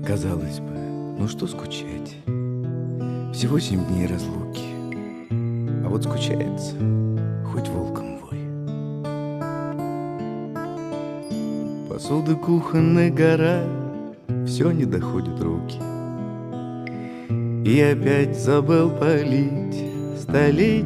Казалось бы, ну что скучать? Всего 7 дней разлуки. А вот скучается, хоть волком вой. Посуды кухонной гора, все не доходят руки. И опять забыл полить столетний